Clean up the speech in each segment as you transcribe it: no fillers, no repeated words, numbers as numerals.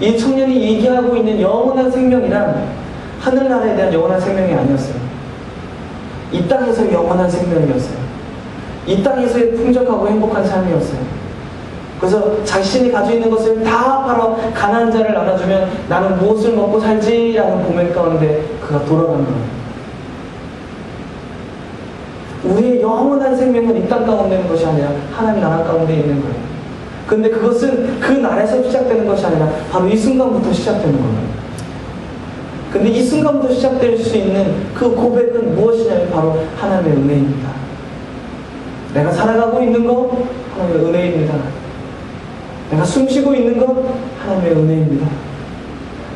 이 청년이 얘기하고 있는 영원한 생명이란 하늘나라에 대한 영원한 생명이 아니었어요. 이 땅에서의 영원한 생명이었어요. 이 땅에서의 풍족하고 행복한 삶이었어요. 그래서 자신이 가지고 있는 것을 다 팔아 가난한 자를 나눠주면 나는 무엇을 먹고 살지라는 고민 가운데 그가 돌아가는 거예요. 우리의 영원한 생명은 이 땅 가운데 있는 것이 아니라 하나님 나라 가운데 있는 거예요. 근데 그것은 그 나라에서 시작되는 것이 아니라 바로 이 순간부터 시작되는 거예요. 근데 이 순간부터 시작될 수 있는 그 고백은 무엇이냐면 바로 하나님의 은혜입니다. 내가 살아가고 있는 것 하나님의 은혜입니다. 내가 숨쉬고 있는 것 하나님의 은혜입니다.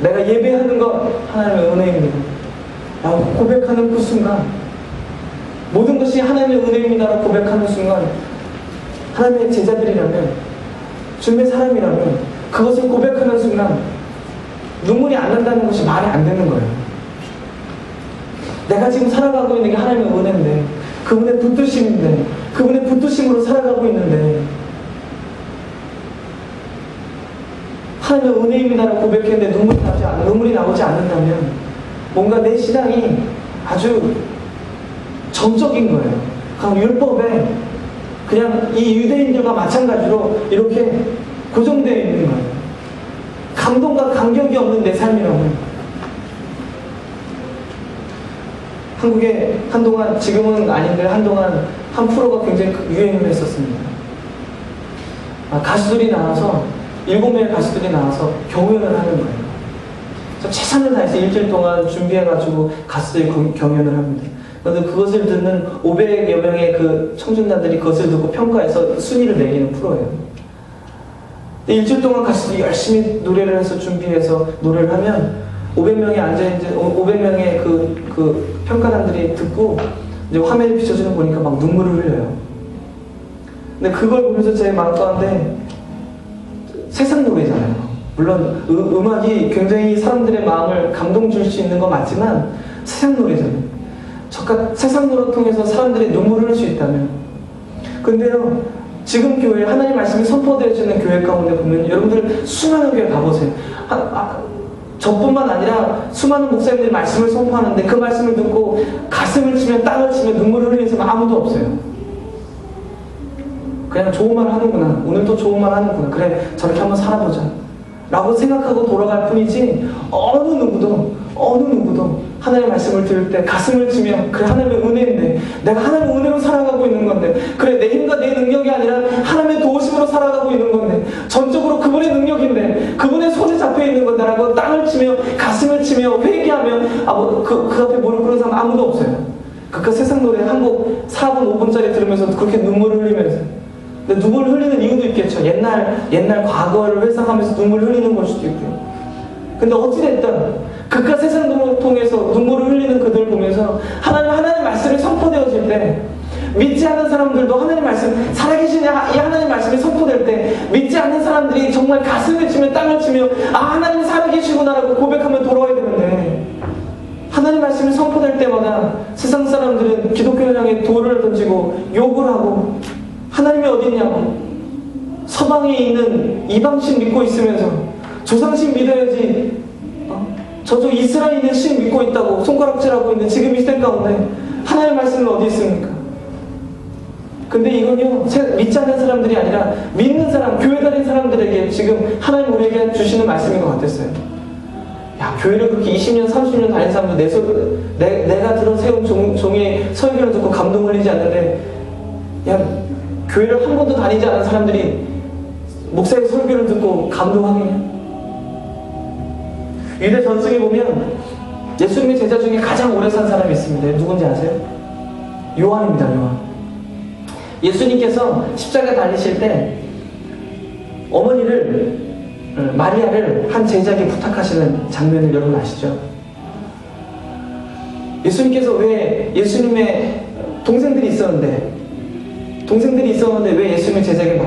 내가 예배하는 것 하나님의 은혜입니다. 라고 고백하는 그 순간, 모든 것이 하나님의 은혜입니다라고 고백하는 순간, 하나님의 제자들이라면, 주님의 사람이라면 그것을 고백하는 순간 눈물이 안 난다는 것이 말이 안 되는 거예요. 내가 지금 살아가고 있는 게 하나님의 은혜인데, 그분의 붙드심인데, 그분의 붙드심으로 살아가고 있는데, 하나님의 은혜입니다라고 고백했는데 눈물이 나오지 않는다면 뭔가 내 신앙이 아주 정적인 거예요. 그냥 율법에 그냥 이 유대인들과 마찬가지로 이렇게 고정되어 있는 거예요. 감동과 감격이 없는 내 삶이라면. 한국에 한동안, 지금은 아닌데 한동안 한 프로가 굉장히 유행을 했었습니다. 가수들이 나와서 7명의 가수들이 나와서 경연을 하는 거예요. 최선을 다해서 일주일 동안 준비해가지고 가수들이 경연을 합니다. 그런데 그것을 듣는 500여 명의 그 청중단들이 그것을 듣고 평가해서 순위를 매기는 프로예요. 일주일 동안 가수들이 열심히 노래를 해서 준비해서 노래를 하면 500명이 앉아있는 500명의 그 평가단들이 듣고 이제 화면에 비춰주는 거 보니까 막 눈물을 흘려요. 근데 그걸 보면서 제 마음 가운데 세상 노래잖아요. 물론 음악이 굉장히 사람들의 마음을 감동 줄 수 있는 거 맞지만 세상 노래잖아요. 세상 노래를 통해서 사람들이 눈물을 흘릴 수 있다면. 근데요, 지금 교회 하나님 말씀이 선포되어지는 교회 가운데 보면 여러분들 수많은 교회 가보세요. 저뿐만 아니라 수많은 목사님들이 말씀을 선포하는데 그 말씀을 듣고 가슴을 치며 땅을 치며 눈물을 흘리는 사람 아무도 없어요. 그냥 좋은 말 하는구나, 오늘도 좋은 말 하는구나, 그래 저렇게 한번 살아보자 라고 생각하고 돌아갈 뿐이지 어느 누구도 하나님의 말씀을 들을 때 가슴을 치며 그래 하나님의 은혜인데 내가 하나님의 은혜로 살아가고 있는 건데, 그래 내 힘과 내 능력이 아니라 하나님의 도우심으로 살아가고 있는 건데, 전적으로 그분의 능력인데 그분의 손에 잡혀 있는 건데 라고 땅을 치며 가슴을 치며 회개하면 그 앞에 무릎 꿇은 사람 아무도 없어요. 그러니까 세상 노래 한 곡 4분 5분짜리 들으면서 그렇게 눈물을 흘리면서, 근데 눈물을 흘리는 이유도 있겠죠. 옛날 과거를 회상하면서 눈물을 흘리는 걸 수도 있고요. 근데 어찌됐든 그깟 세상을 통해서 눈물을 흘리는 그들을 보면서 하나님 말씀이 선포되어질 때, 믿지 않는 사람들도 하나님 말씀, 살아계신 이 하나님 말씀이 선포될 때 믿지 않는 사람들이 정말 가슴을 치며 땅을 치며 하나님 살아계시구나라고 고백하며 돌아와야 되는데, 하나님 말씀이 선포될 때마다 세상 사람들은 기독교를 향해 돌을 던지고 욕을 하고 하나님이 어딨냐고, 서방에 있는 이방신 믿고 있으면서 조상신 믿어야지, 저쪽 이스라엘의 신 믿고 있다고 손가락질하고 있는 지금 이 시대 가운데 하나님의 말씀은 어디 있습니까? 근데 이건요, 믿지 않는 사람들이 아니라 믿는 사람, 교회 다닌 사람들에게 지금 하나님 우리에게 주시는 말씀인 것 같았어요. 야, 교회를 그렇게 20년, 30년 다닌 사람도 내가 세운 종의 설교를 듣고 감동 흘리지 않는데, 야, 교회를 한 번도 다니지 않은 사람들이 목사의 설교를 듣고 감동하겠냐? 유대 전승에 보면 예수님의 제자 중에 가장 오래 산 사람이 있습니다. 누군지 아세요? 요한입니다. 요한. 예수님께서 십자가 달리실 때 어머니를, 마리아를 한 제자에게 부탁하시는 장면을 여러분 아시죠? 예수님께서 왜 예수님의 동생들이 있었는데 왜 예수님의 제자에게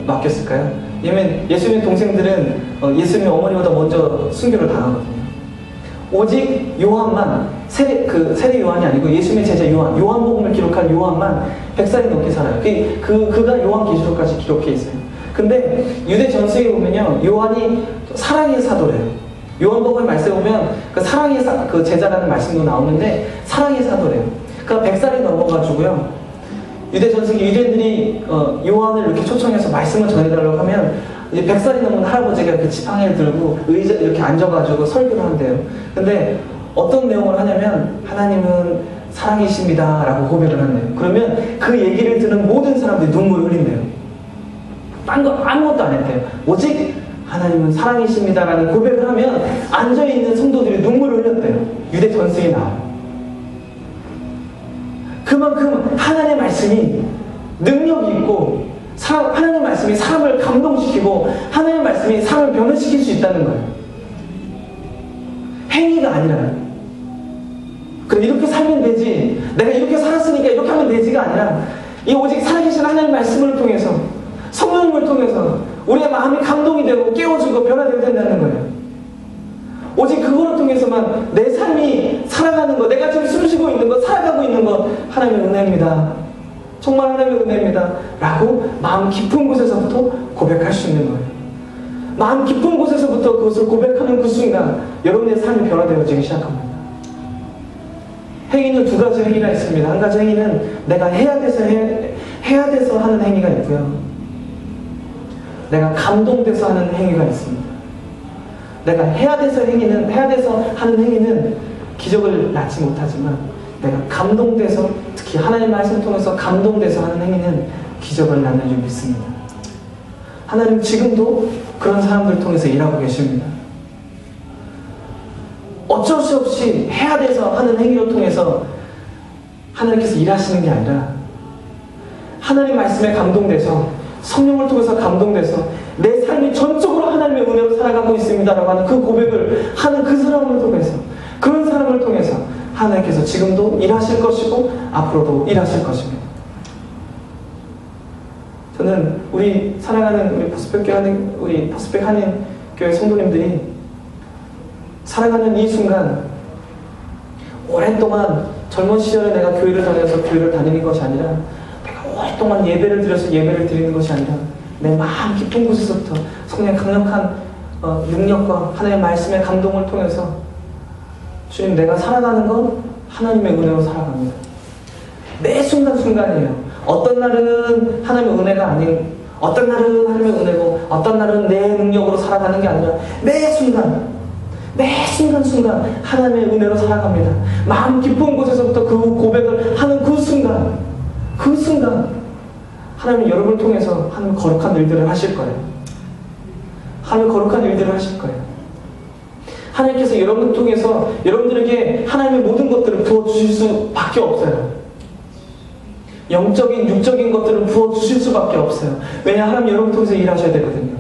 맡겼을까요? 왜냐면 예수님의 동생들은 예수님의 어머니보다 먼저 순교를 당하거든요. 오직 요한만, 세례 요한이 아니고 예수님의 제자 요한복음을 기록한 요한만 100살이 넘게 살아요. 그가 요한계시록까지 기록해 있어요. 근데 유대 전승에 보면요, 요한이 사랑의 사도래요. 요한복음 말씀에 보면 그 사랑의 그 제자라는 말씀도 나오는데 사랑의 사도래요. 그러니까 100살이 넘어가지고요, 유대 전승기 유대인들이 요한을 이렇게 초청해서 말씀을 전해달라고 하면 이제 100살이 넘은 할아버지가 그 지팡이를 들고 의자 이렇게 앉아가지고 설교를 한대요. 근데 어떤 내용을 하냐면 하나님은 사랑이십니다 라고 고백을 한대요. 그러면 그 얘기를 듣는 모든 사람들이 눈물을 흘린대요. 딴 거 아무것도 안 했대요. 오직 하나님은 사랑이십니다 라는 고백을 하면 앉아있는 성도들이 눈물을 흘렸대요. 유대 전승이 나와요. 그만큼 하나님의 말씀이 능력이 있고 하나님의 말씀이 사람을 감동시키고 하나님의 말씀이 사람을 변화시킬 수 있다는 거예요. 행위가 아니라 그럼 이렇게 살면 되지, 내가 이렇게 살았으니까 이렇게 하면 되지가 아니라 이 오직 살아계신 하나님의 말씀을 통해서 성령님을 통해서 우리의 마음이 감동이 되고 깨워지고 변화되게 된다는 거예요. 오직 그거를 통해서만 내 삶이 살아가는 것, 내가 지금 숨쉬고 있는 것, 살아가고 있는 것 하나님의 은혜입니다. 정말 하나님의 은혜입니다 라고 마음 깊은 곳에서부터 고백할 수 있는 거예요. 마음 깊은 곳에서부터 그것을 고백하는 그 순간 여러분의 삶이 변화되어지기 시작합니다. 행위는 두 가지 행위가 있습니다. 한 가지 행위는 내가 해야 돼서 하는 행위가 있고요, 내가 감동돼서 하는 행위가 있습니다. 내가 해야 돼서 하는 행위는 기적을 낳지 못하지만 내가 감동돼서, 특히 하나님의 말씀을 통해서 감동돼서 하는 행위는 기적을 낳는 줄 믿습니다. 하나님 지금도 그런 사람들을 통해서 일하고 계십니다. 어쩔 수 없이 해야 돼서 하는 행위를 통해서 하나님께서 일하시는 게 아니라 하나님 말씀에 감동돼서 성령을 통해서 감동돼서 내 삶이 전적으로 하나님의 은혜로 살아가고 있습니다라고 하는 그 고백을 하는 그 사람을 통해서, 그런 사람을 통해서 하나님께서 지금도 일하실 것이고 앞으로도 일하실 것입니다. 저는 우리 사랑하는 우리 퍼스펙 한인교회 성도님들이 살아가는 이 순간, 오랫동안 젊은 시절에 내가 교회를 다녀서 교회를 다니는 것이 아니라 내가 오랫동안 예배를 드려서 예배를 드리는 것이 아니라 내 마음 깊은 곳에서부터 성령의 강력한 능력과 하나님의 말씀의 감동을 통해서 주님, 내가 살아가는 건 하나님의 은혜로 살아갑니다. 매 순간순간이에요. 어떤 날은 하나님의 은혜가 아닌, 어떤 날은 하나님의 은혜고 어떤 날은 내 능력으로 살아가는 게 아니라 매 순간순간 하나님의 은혜로 살아갑니다. 마음 깊은 곳에서부터 그 고백을 하는 그 순간 하나님은 여러분을 통해서 하나님 거룩한 일들을 하실 거예요. 하나님 거룩한 일들을 하실 거예요. 하나님께서 여러분을 통해서 여러분들에게 하나님의 모든 것들을 부어주실 수밖에 없어요. 영적인, 육적인 것들을 부어주실 수밖에 없어요. 왜냐, 하나님 여러분을 통해서 일하셔야 되거든요.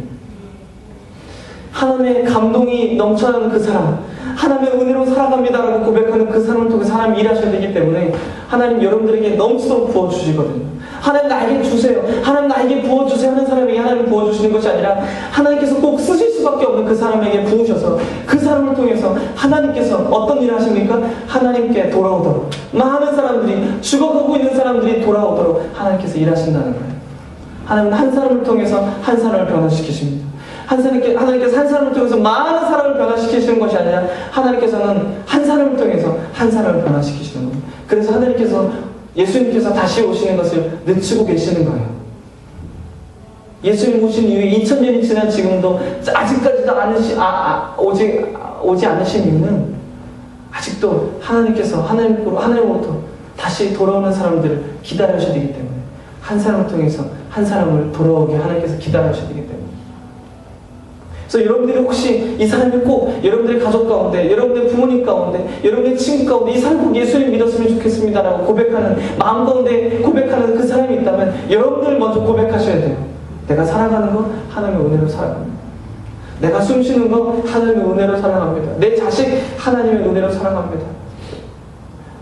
하나님의 감동이 넘쳐나는 그 사람, 하나님의 은혜로 살아갑니다라고 고백하는 그 사람을 통해서 하나님 일하셔야 되기 때문에 하나님 여러분들에게 넘치도록 부어주시거든요. 하나님 나에게 주세요, 하나님 나에게 부어주세요 하는 사람에게 하나님 부어주시는 것이 아니라 하나님께서 꼭 쓰실 수밖에 없는 그 사람에게 부으셔서 그 사람을 통해서 하나님께서 어떤 일을 하십니까? 하나님께 돌아오도록, 많은 사람들이, 죽어가고 있는 사람들이 돌아오도록 하나님께서 일하신다는 거예요. 하나님은 한 사람을 통해서 한 사람을 변화시키십니다. 하나님께서 한 사람을 통해서 많은 사람을 변화시키시는 것이 아니라 하나님께서는 한 사람을 통해서 한 사람을 변화시키시는 겁니다. 그래서 하나님께서, 예수님께서 다시 오시는 것을 늦추고 계시는 거예요. 예수님 오신 이후에 2000년이 지난 지금도 아직까지도 오지 않으신 이유는 아직도 하나님께서 하나님으로부터 다시 돌아오는 사람들을 기다려주셔야 되기 때문에, 한 사람을 통해서 한 사람을 돌아오게 하나님께서 기다려주셔야 되기 때문에. 그래서 여러분들이 혹시 이 삶이 꼭 여러분들의 가족 가운데, 여러분들의 부모님 가운데, 여러분의 친구 가운데 이 삶 꼭 예수님 믿었으면 좋겠습니다라고 고백하는, 마음 가운데 고백하는 그 사람이 있다면 여러분들 먼저 고백하셔야 돼요. 내가 살아가는 건 하나님의 은혜로 살아갑니다. 내가 숨쉬는 건 하나님의 은혜로 살아갑니다. 내 자식 하나님의 은혜로 살아갑니다.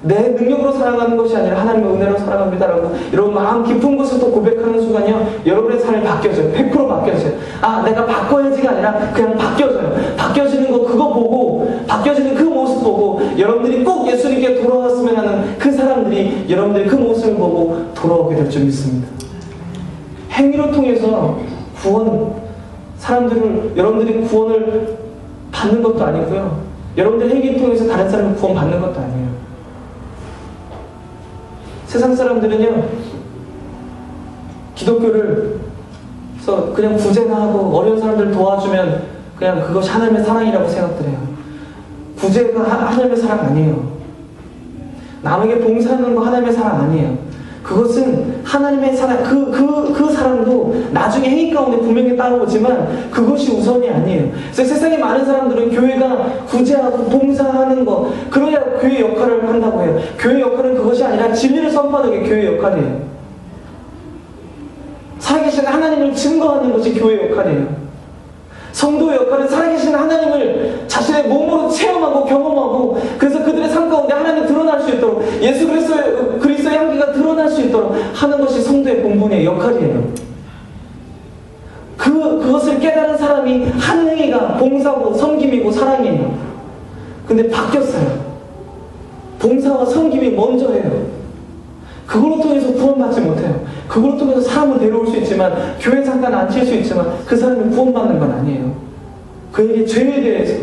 내 능력으로 살아가는 것이 아니라 하나님의 은혜로 살아갑니다라고 여러분 마음 깊은 곳에서 고백하는 순간이요, 여러분의 삶이 바뀌어져요. 100% 바뀌어져요. 내가 바꿔야지가 아니라 그냥 바뀌어져요. 바뀌어지는 거 그거 보고, 바뀌어지는 그 모습 보고 여러분들이 꼭 예수님께 돌아왔으면 하는 그 사람들이 여러분들의 그 모습을 보고 돌아오게 될 줄 믿습니다. 행위로 통해서 구원은 여러분들이 구원을 받는 것도 아니고요. 여러분들 행위를 통해서 다른 사람을 구원받는 것도 아니에요. 세상 사람들은요, 기독교를 그래서 그냥 구제나 하고 어려운 사람들 도와주면 그냥 그것이 하나님의 사랑이라고 생각들 해요. 구제가 하나님의 사랑 아니에요. 남에게 봉사하는 거 하나님의 사랑 아니에요. 그것은 하나님의 사랑, 그 사랑도 나중에 행위 가운데 분명히 따라오지만 그것이 우선이 아니에요. 그래서 세상에 많은 사람들은 교회가 구제하고 봉사하는 거, 그래야 교회 역할을 한다고 해요. 교회 역할은 그것이 아니라 진리를 선포하는 게 교회 역할이에요. 살아계신 하나님을 증거하는 것이 교회 역할이에요. 성도의 역할은 살아계신 하나님을 자신의 몸으로 체험하고 경험하고, 그래서 그들의 삶 가운데 하나님이 드러날 수 있도록, 예수 그리스도의 향기가 드러날 수 있도록 하는 것이 성도의 본분의 역할이에요. 그것을 깨달은 사람이 하는 행위가 봉사고 섬김이고 사랑이에요. 근데 바뀌었어요. 봉사와 섬김이 먼저 해요. 그걸로 통해서 구원받지 못해요. 그걸로 통해서 사람을 데려올 수 있지만, 교회 잠깐 앉힐 수 있지만 그 사람이 구원받는 건 아니에요. 그에게 죄에 대해서,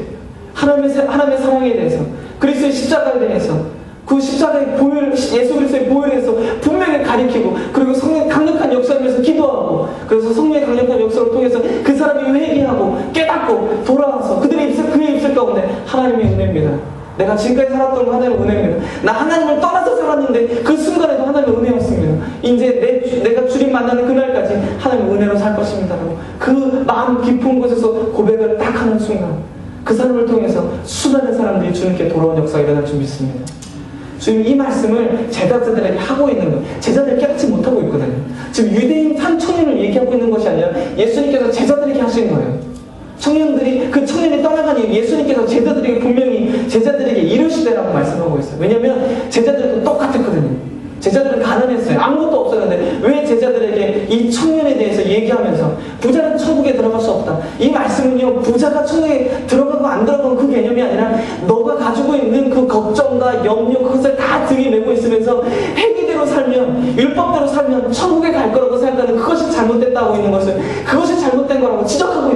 하나님의 사랑에 대해서, 그리스도의 십자가에 대해서, 그 십자가의 보혈, 예수 그리스도의 보혈에서 분명히 가리키고, 그리고 성령의 강력한 역사를 위해서 기도하고, 그래서 성령의 강력한 역사를 통해서 그 사람이 회개하고 깨닫고 돌아와서 그의 입술 가운데 하나님의 은혜입니다. 내가 지금까지 살았던 건 하나님의 은혜입니다. 나 하나님을 떠나서 살았는데 그 순간에도 하나님의 은혜였습니다. 이제 내가 주님 만나는 그날까지 하나님의 은혜로 살 것입니다라고 그 마음 깊은 곳에서 고백을 딱 하는 순간, 그 사람을 통해서 수많은 사람들이 주님께 돌아온 역사가 일어날 줄 믿습니다. 주님 이 말씀을 제자들에게 하고 있는 거예요. 제자들이 깨닫지 못하고 있거든요. 지금 유대인 한 청년을 얘기하고 있는 것이 아니라 예수님께서 제자들에게 하신 거예요. 그 청년이 떠나가니 예수님께서 제자들에게 이르시되라고 말씀하고 있어요. 왜냐하면 제자들도 똑같았거든요. 제자들은 가난했어요. 아무것도 없었는데 왜 제자들에게 이 청년에 대해서 얘기하면서 부자는 천국에 들어갈 수 없다. 이 말씀은요, 부자가 천국에 들어가고 안 들어가고 그 개념이 아니라 너가 가지고 있는 그 걱정과 염려, 그것을 다 등에 메고 있으면서 행위대로 살면, 율법대로 살면 천국에 갈 거라고 생각하는 그것이 잘못됐다고 있는 것을, 그것이 잘못된 거라고 지적하고